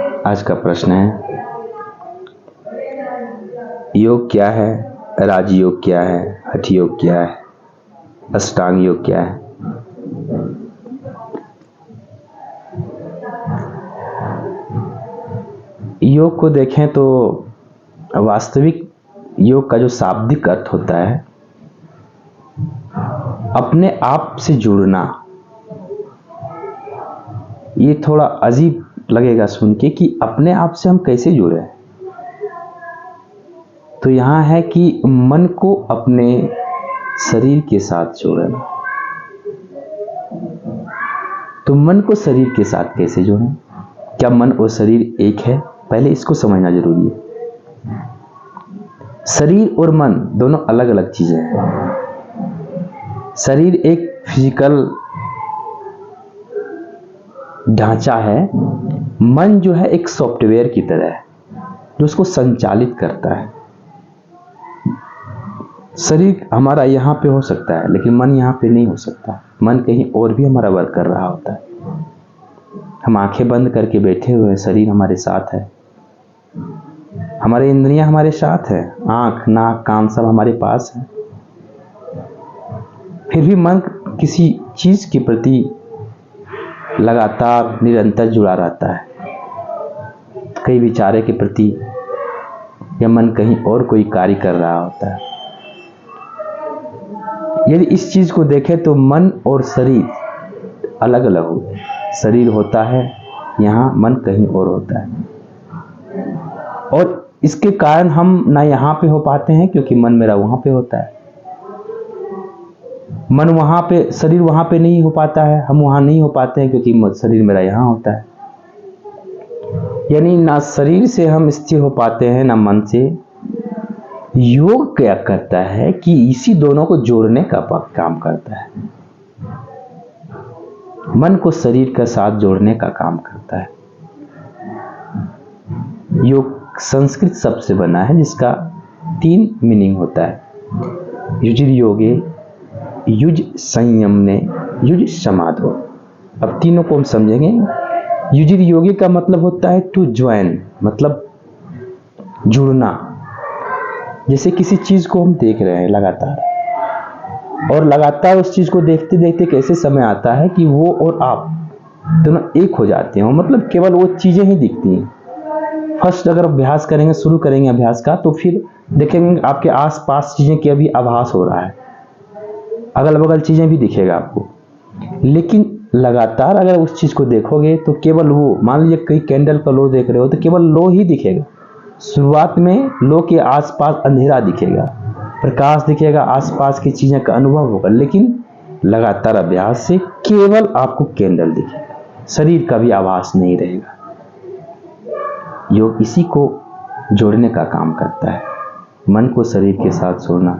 आज का प्रश्न है, योग क्या है, राजयोग क्या है, हठ योग क्या है, अष्टांग योग क्या है। योग को देखें तो वास्तविक योग का जो शाब्दिक अर्थ होता है, अपने आप से जुड़ना। ये थोड़ा अजीब लगेगा सुन के कि अपने आप से हम कैसे जुड़े। तो यहाँ है कि मन को अपने शरीर के साथ जोड़ना। तो मन को शरीर के साथ कैसे जोड़ें? क्या मन और शरीर एक है? पहले इसको समझना जरूरी है। शरीर और मन दोनों अलग अलग चीजें हैं। शरीर एक फिजिकल ढांचा है, मन जो है एक सॉफ्टवेयर की तरह है जो उसको संचालित करता है। शरीर हमारा यहाँ पे हो सकता है लेकिन मन यहाँ पे नहीं हो सकता। मन कहीं और भी हमारा वर्क कर रहा होता है। हम आंखें बंद करके बैठे हुए हैं, शरीर हमारे साथ है, हमारे इंद्रियां हमारे साथ है, आंख नाक कान सब हमारे पास है। फिर भी मन किसी चीज के प्रति लगातार निरंतर जुड़ा रहता है, कई विचारे के प्रति, या मन कहीं और कोई कार्य कर रहा होता है। यदि इस चीज को देखें तो मन और शरीर अलग अलग हो। शरीर होता है यहाँ, मन कहीं और होता है, और इसके कारण हम ना यहाँ पे हो पाते हैं क्योंकि मन मेरा वहां पे होता है। मन वहां पे, शरीर वहां पे नहीं हो पाता है, हम वहां नहीं हो पाते हैं क्योंकि शरीर मेरा यहाँ होता है। यानी ना शरीर से हम स्थिर हो पाते हैं ना मन से। योग क्या करता है कि इसी दोनों को जोड़ने का काम करता है। मन को शरीर के साथ जोड़ने का काम करता है। योग संस्कृत शब्द से बना है जिसका 3 मीनिंग होता है। युजिर योगे, युज संयमने, युज समाधो। अब तीनों को हम समझेंगे। युजिर योगे का मतलब होता है टू ज्वाइन, मतलब जुड़ना। जैसे किसी चीज को हम देख रहे हैं लगातार, और लगातार उस चीज को देखते देखते कैसे समय आता है कि वो और आप दोनों एक हो जाते हो, मतलब केवल वो चीजें ही दिखती हैं। फर्स्ट अगर अभ्यास करेंगे, शुरू करेंगे अभ्यास का, तो फिर देखेंगे आपके आसपास चीजें की अभी आभास हो रहा है, अगल बगल चीजें भी दिखेगा आपको। लेकिन लगातार अगर उस चीज को देखोगे तो केवल वो, मान लीजिए कई कैंडल का लो देख रहे हो तो केवल लो ही दिखेगा। शुरुआत में लो के आसपास अंधेरा दिखेगा, प्रकाश दिखेगा, आसपास की चीजें का अनुभव होगा, लेकिन लगातार अभ्यास से केवल आपको कैंडल दिखेगा, शरीर का भी आभास नहीं रहेगा। योग इसी को जोड़ने का काम करता है, मन को शरीर के साथ जोड़ना,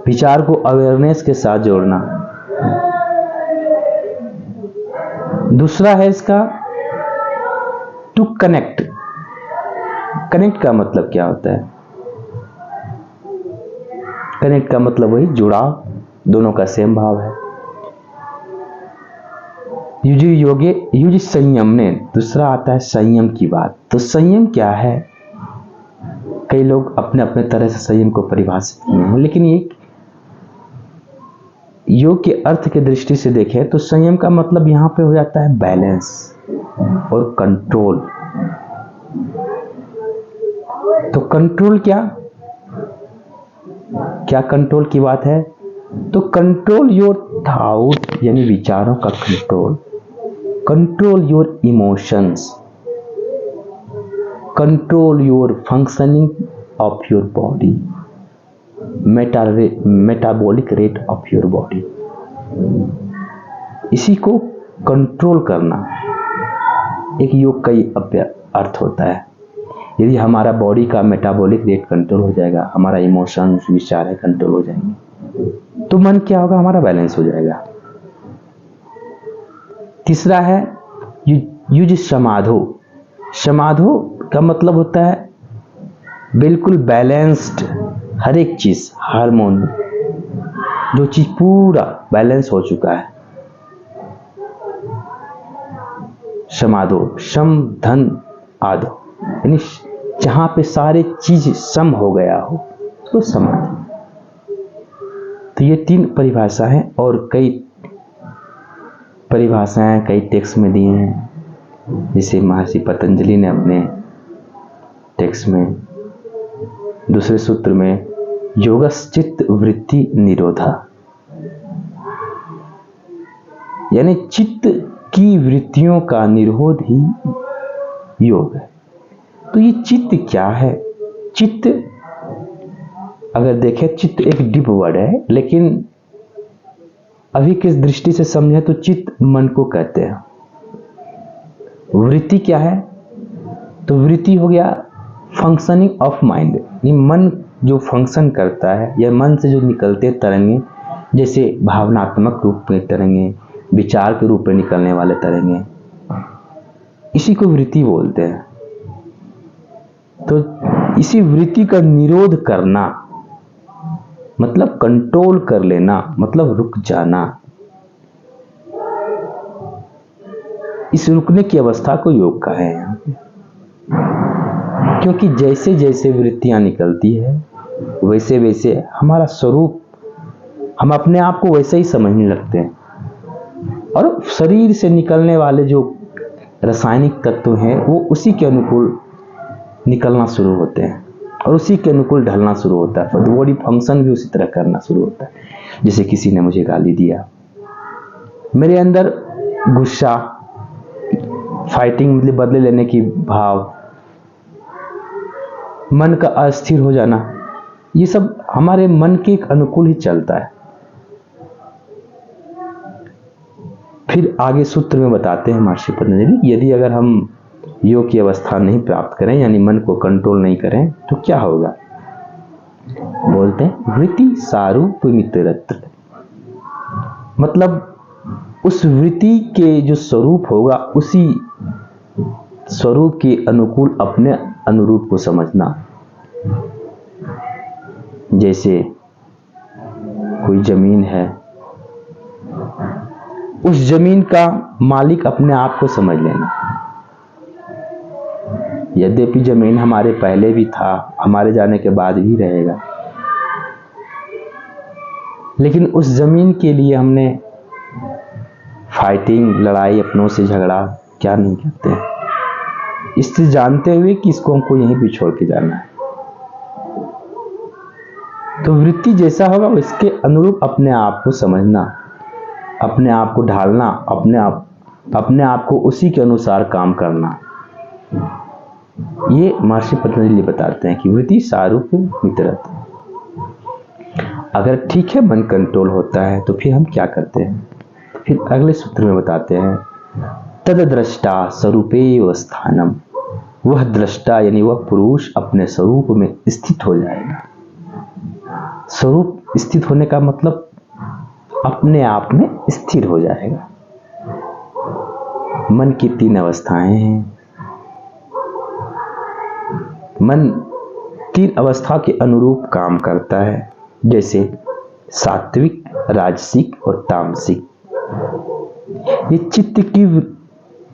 विचार को अवेयरनेस के साथ जोड़ना। दूसरा है इसका टू कनेक्ट। कनेक्ट का मतलब क्या होता है? कनेक्ट का मतलब वही जुड़ाव, दोनों का सेम भाव है। युज योगे, युज संयमने, दूसरा आता है संयम की बात। तो संयम क्या है? कई लोग अपने अपने तरह से संयम को परिभाषित किए हैं, लेकिन ये योग के अर्थ के दृष्टि से देखें तो संयम का मतलब यहां पे हो जाता है बैलेंस और कंट्रोल। तो कंट्रोल क्या कंट्रोल की बात है? तो कंट्रोल योर थॉट, यानी विचारों का control, control your emotions, control your functioning of your body, metabolic rate of your body. इसी को कंट्रोल करना एक योग का ही अर्थ होता है। यदि हमारा बॉडी का मेटाबॉलिक रेट कंट्रोल हो जाएगा, हमारा इमोशंस, विचार है कंट्रोल हो जाएंगे, तो मन क्या होगा? हमारा बैलेंस हो जाएगा। तीसरा है युज समाधो। समाधो का मतलब होता है बिल्कुल बैलेंस्ड, हर एक चीज, हार्मोन, जो चीज पूरा बैलेंस हो चुका है। समाधो, सम धन आधो, यानी जहां पे सारे चीज सम हो गया हो तो समाधि। तो ये 3 परिभाषा हैं और कई परिभाषाएं कई टेक्स्ट में दी हैं। जैसे महर्षि पतंजलि ने अपने टेक्स्ट में दूसरे सूत्र में योगश्चित्त वृत्ति निरोधा, यानी चित्त की वृत्तियों का निरोध ही योग है। तो ये चित्त क्या है? चित्त अगर देखें, चित्त एक डीप वर्ड है, लेकिन अभी किस दृष्टि से समझे तो चित्त मन को कहते हैं। वृत्ति क्या है? तो वृत्ति हो गया फंक्शनिंग ऑफ माइंड, ये मन जो फंक्शन करता है या मन से जो निकलते तरंगे, जैसे भावनात्मक रूप में तरंगे, विचार के रूप में निकलने वाले तरंगे, इसी को वृत्ति बोलते हैं। तो इसी वृत्ति का निरोध करना मतलब कंट्रोल कर लेना, मतलब रुक जाना। इस रुकने की अवस्था को योग कहा है यहाँ पे, क्योंकि जैसे जैसे वृत्तियां निकलती है वैसे वैसे हमारा स्वरूप, हम अपने आप को वैसे ही समझने लगते हैं, और शरीर से निकलने वाले जो रासायनिक तत्व हैं वो उसी के अनुकूल निकलना शुरू होते हैं और उसी के अनुकूल ढलना शुरू होता है। तो बॉडी फंक्शन भी उसी तरह करना शुरू होता है। जैसे किसी ने मुझे गाली दिया, मेरे अंदर गुस्सा, फाइटिंग मतलब बदले लेने की भाव, मन का अस्थिर हो जाना, ये सब हमारे मन के अनुकूल ही चलता है। फिर आगे सूत्र में बताते हैं महर्षि पतंजलि, यदि अगर हम योग की अवस्था नहीं प्राप्त करें, यानी मन को कंट्रोल नहीं करें, तो क्या होगा? बोलते हैं वृत्ति सारूप मित्रत्व, मतलब उस वृत्ति के जो स्वरूप होगा उसी स्वरूप के अनुकूल अपने अनुरूप को समझना। जैसे कोई जमीन है, उस जमीन का मालिक अपने आप को समझ लेना। यद्यपि जमीन हमारे पहले भी था, हमारे जाने के बाद भी रहेगा, लेकिन उस जमीन के लिए हमने फाइटिंग, लड़ाई, अपनों से झगड़ा क्या नहीं करते हैं, इससे जानते हुए कि इसको हमको यहीं पे छोड़ के जाना है। तो वृत्ति जैसा होगा इसके अनुरूप अपने आप को समझना, अपने आप को ढालना, अपने आप को उसी के अनुसार काम करना। ये महर्षि पतंजलि बताते हैं कि वृत्ति सारूप मित्रत्व। अगर ठीक है मन कंट्रोल होता है तो फिर हम क्या करते हैं? फिर अगले सूत्र में बताते हैं तद दृष्टा स्वरूपेव स्थानम, वह दृष्टा यानी वह पुरुष अपने स्वरूप में स्थित हो जाएगा। स्वरूप स्थित होने का मतलब अपने आप में स्थिर हो जाएगा। मन की 3 अवस्थाएं हैं। मन 3 अवस्था के अनुरूप काम करता है, जैसे सात्विक, राजसिक और तामसिक। ये चित्त की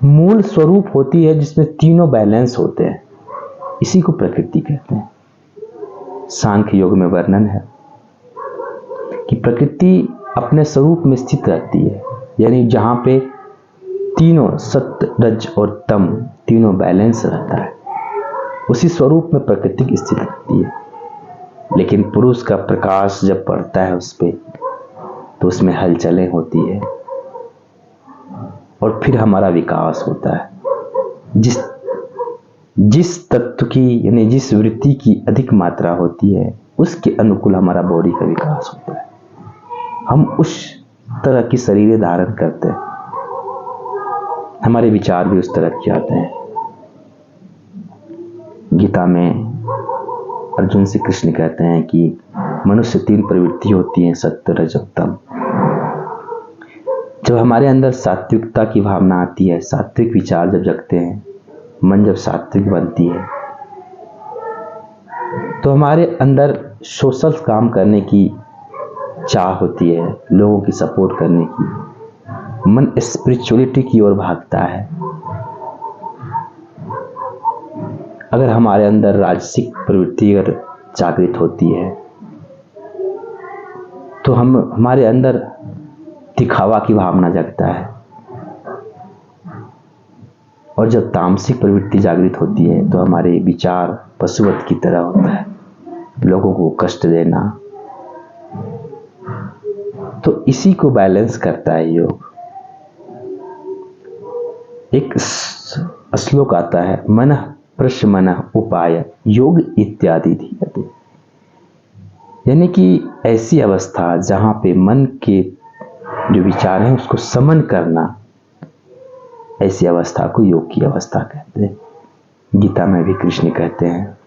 मूल स्वरूप होती है जिसमें तीनों बैलेंस होते हैं, इसी को प्रकृति कहते हैं। सांख्य योग में वर्णन है कि प्रकृति अपने स्वरूप में स्थित रहती है, यानी जहां पे तीनों सत्य, रज और तम तीनों बैलेंस रहता है, उसी स्वरूप में प्रकृति स्थित रहती है। लेकिन पुरुष का प्रकाश जब पड़ता है उस पे, तो उसमें हलचलें होती है और फिर हमारा विकास होता है। जिस तत्व की यानी जिस वृत्ति की अधिक मात्रा होती है उसके अनुकूल हमारा बॉडी का विकास होता है। हम उस तरह की शरीर धारण करते हैं, हमारे विचार भी उस तरह के आते हैं। गीता में अर्जुन से कृष्ण कहते हैं कि मनुष्य 3 प्रवृत्ति होती हैं, सत्य, रज और तम। जब हमारे अंदर सात्विकता की भावना आती है, सात्विक विचार जब जगते हैं, मन जब सात्विक बनती है, तो हमारे अंदर सोशल काम करने की चाह होती है, लोगों की सपोर्ट करने की। मन स्पिरिचुअलिटी की ओर भागता है, अगर हमारे अंदर राजसिक प्रवृत्ति अगर जागृत होती है तो हमारे अंदर दिखावा की भावना जगता है, और जब तामसिक प्रवृत्ति जागृत होती है तो हमारे विचार पशुवत की तरह होता है, लोगों को कष्ट देना। तो इसी को बैलेंस करता है योग। एक श्लोक आता है, मनः प्रशमनः उपाय योग इत्यादि धीयते, यानी कि ऐसी अवस्था जहां पे मन के जो विचार हैं उसको समन करना, ऐसी अवस्था को योग की अवस्था कहते हैं। गीता में भी कृष्ण कहते हैं,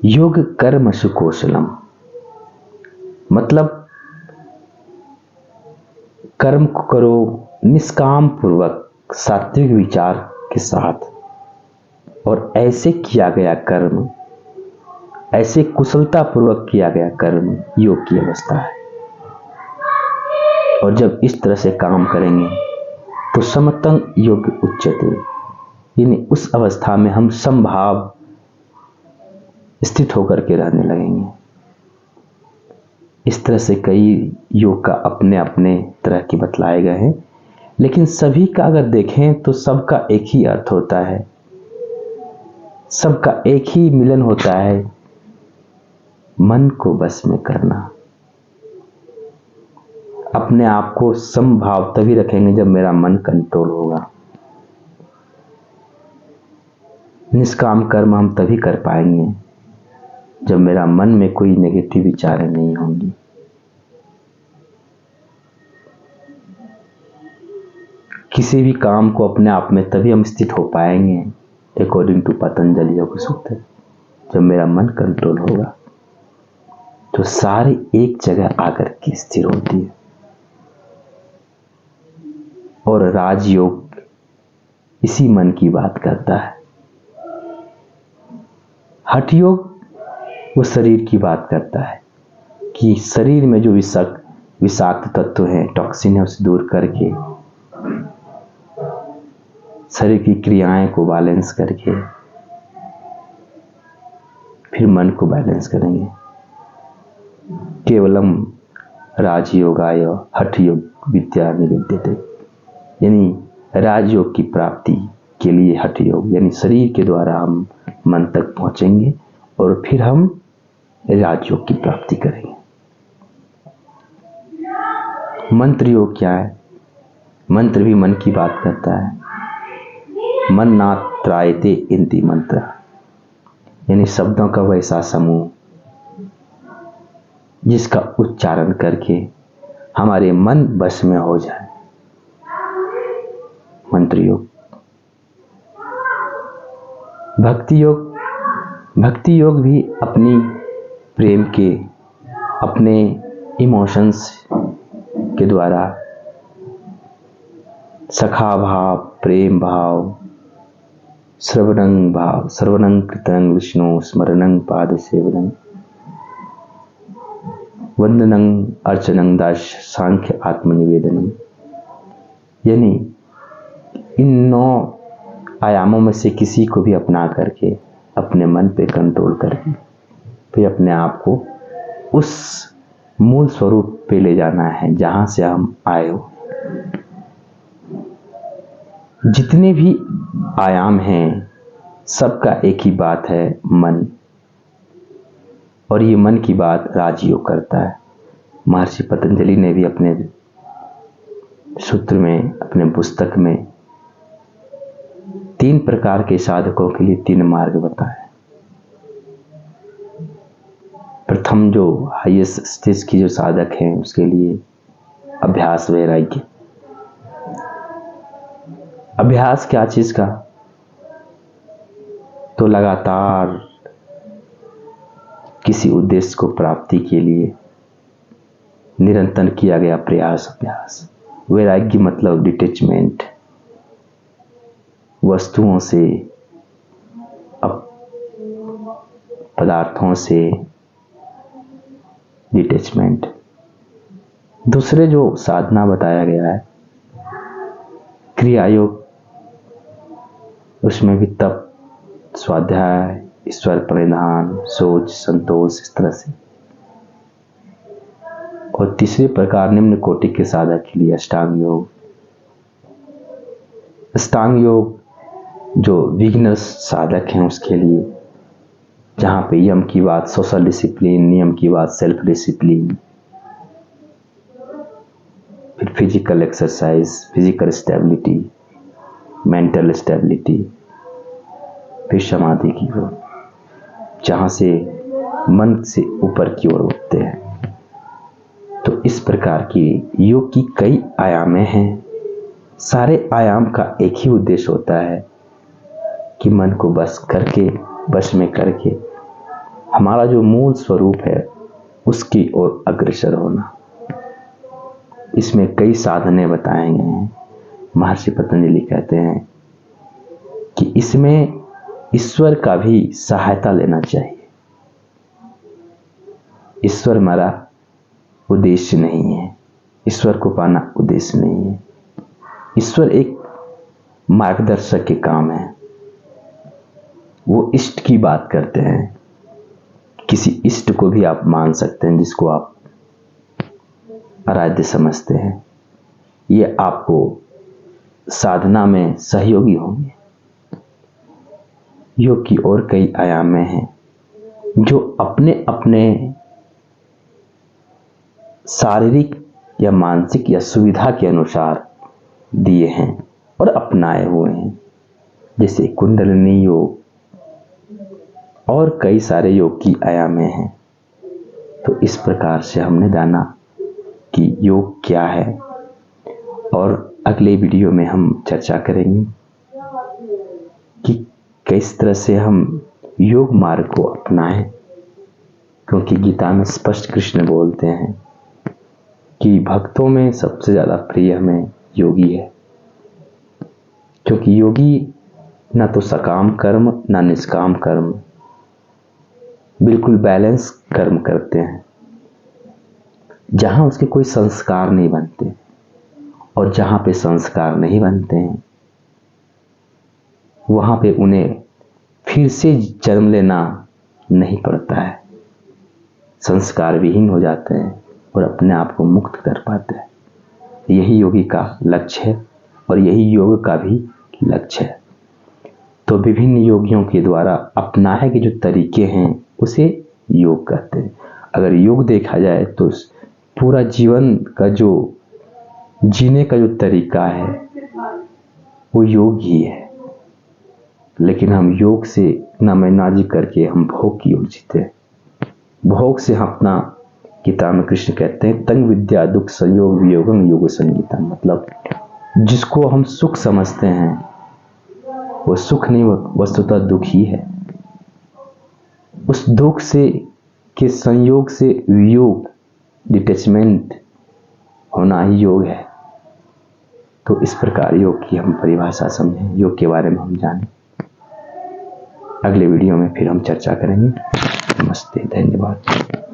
योग कर्मसु कौशलम, मतलब कर्म को करो निष्काम पूर्वक, सात्विक विचार के साथ, और ऐसे किया गया कर्म, ऐसे कुशलता पूर्वक किया गया कर्म योग की अवस्था है। और जब इस तरह से काम करेंगे तो समतंग योग उच्यते, यानी उस अवस्था में हम समभाव स्थित होकर के रहने लगेंगे। इस तरह से कई योग का अपने अपने तरह के बतलाए गए हैं, लेकिन सभी का अगर देखें तो सबका एक ही अर्थ होता है, सबका एक ही मिलन होता है, मन को बस में करना। अपने आप को समभाव तभी रखेंगे जब मेरा मन कंट्रोल होगा। निष्काम कर्म हम तभी कर पाएंगे जब मेरा मन में कोई नेगेटिव विचारें नहीं होंगी। किसी भी काम को अपने आप में तभी हम स्थित हो पाएंगे, अकॉर्डिंग टू पतंजलि योग सूत्र, जब मेरा मन कंट्रोल होगा। तो सारी एक जगह आकर के स्थिर होती है। और राजयोग इसी मन की बात करता है। हठ योग वो शरीर की बात करता है कि शरीर में जो विषाक्त तत्व हैं, टॉक्सिन है, उसे दूर करके शरीर की क्रियाएं को बैलेंस करके फिर मन को बैलेंस करेंगे। केवलम राजयोगाय हठ योग विद्या निवेद्यते, यानी राजयोग की प्राप्ति के लिए हठ योग, यानी शरीर के द्वारा हम मन तक पहुंचेंगे और फिर हम राजयोग की प्राप्ति करेंगे। मंत्र योग क्या है? मंत्र भी मन की बात करता है। मन ना त्रायते इंति मंत्र, यानी शब्दों का वैसा समूह जिसका उच्चारण करके हमारे मन बस में हो जाए, मंत्र योग। भक्ति योग, भक्ति योग भी अपनी प्रेम के, अपने इमोशंस के द्वारा सखा भाव, प्रेम भाव, श्रवणं भाव, श्रवणं कीर्तनं विष्णु स्मरणं पाद सेवनं वंदनं अर्चनं दास सांख्य आत्मनिवेदनम, यानी इन 9 आयामों में से किसी को भी अपना करके अपने मन पे कंट्रोल करके फिर अपने आप को उस मूल स्वरूप पे ले जाना है जहां से हम आए हो। जितने भी आयाम हैं सबका एक ही बात है, मन। और ये मन की बात राजयोग करता है। महर्षि पतंजलि ने भी अपने सूत्र में, अपने पुस्तक में 3 प्रकार के साधकों के लिए 3 मार्ग बताए। प्रथम जो हाईएस्ट स्टेज की जो साधक हैं उसके लिए अभ्यास वैराग्य। अभ्यास क्या चीज का? तो लगातार किसी उद्देश्य को प्राप्ति के लिए निरंतर किया गया प्रयास, अभ्यास। वैराग्य मतलब डिटैचमेंट, वस्तुओं से, पदार्थों से डिटैचमेंट। दूसरे जो साधना बताया गया है क्रिया योग, उसमें भी तप, स्वाध्याय, ईश्वर परिधान, सोच, संतोष, इस तरह से। और तीसरे प्रकार निम्न कोटि के साधक के लिए अष्टांग योग। अष्टांग योग जो बिगिनर्स साधक हैं उसके लिए, जहाँ पे यम की बात सोशल डिसिप्लिन, नियम की बात सेल्फ डिसिप्लिन, फिर physical exercise, physical stability, mental stability, फिर समाधि की ओर, जहाँ से मन से ऊपर की ओर उठते हैं। तो इस प्रकार की योग की कई आयामें हैं। सारे आयाम का एक ही उद्देश्य होता है कि मन को बस में करके हमारा जो मूल स्वरूप है उसकी ओर अग्रसर होना। इसमें कई साधने बताए गए हैं। महर्षि पतंजलि कहते हैं कि इसमें ईश्वर का भी सहायता लेना चाहिए। ईश्वर हमारा उद्देश्य नहीं है, ईश्वर को पाना उद्देश्य नहीं है। ईश्वर एक मार्गदर्शक के काम है। वो इष्ट की बात करते हैं। किसी इष्ट को भी आप मान सकते हैं जिसको आप आराध्य समझते हैं। ये आपको साधना में सहयोगी होंगे। योग की और कई आयामें हैं जो अपने अपने शारीरिक या मानसिक या सुविधा के अनुसार दिए हैं और अपनाए हुए हैं, जैसे कुंडलिनी योग और कई सारे योग की आयामें हैं। तो इस प्रकार से हमने जाना कि योग क्या है, और अगले वीडियो में हम चर्चा करेंगे कि किस तरह से हम योग मार्ग को अपनाएं, क्योंकि गीता में स्पष्ट कृष्ण बोलते हैं कि भक्तों में सबसे ज़्यादा प्रिय हमें योगी है, क्योंकि योगी ना तो सकाम कर्म ना निष्काम कर्म, बिल्कुल बैलेंस कर्म करते हैं, जहां उसके कोई संस्कार नहीं बनते, और जहां पे संस्कार नहीं बनते हैं वहां पे उन्हें फिर से जन्म लेना नहीं पड़ता है। संस्कार विहीन हो जाते हैं और अपने आप को मुक्त कर पाते हैं। यही योगी का लक्ष्य है और यही योग का भी लक्ष्य है। तो विभिन्न योगियों के द्वारा अपनाए गए जो तरीके हैं उसे योग कहते हैं। अगर योग देखा जाए तो पूरा जीवन का जो जीने का जो तरीका है वो योग ही है, लेकिन हम योग से नामेनाजी करके हम भोग की ओर जीते हैं। भोग से हम अपना, गीता में कृष्ण कहते हैं तंग विद्या दुख संयोग वियोगम योग संगीता, मतलब जिसको हम सुख समझते हैं वो सुख नहीं, वस्तुतः दुख ही है। उस दुख से के संयोग से वियोग, डिटैचमेंट होना ही योग है। तो इस प्रकार योग की हम परिभाषा समझें, योग के बारे में हम जानें। अगले वीडियो में फिर हम चर्चा करेंगे। नमस्ते, धन्यवाद।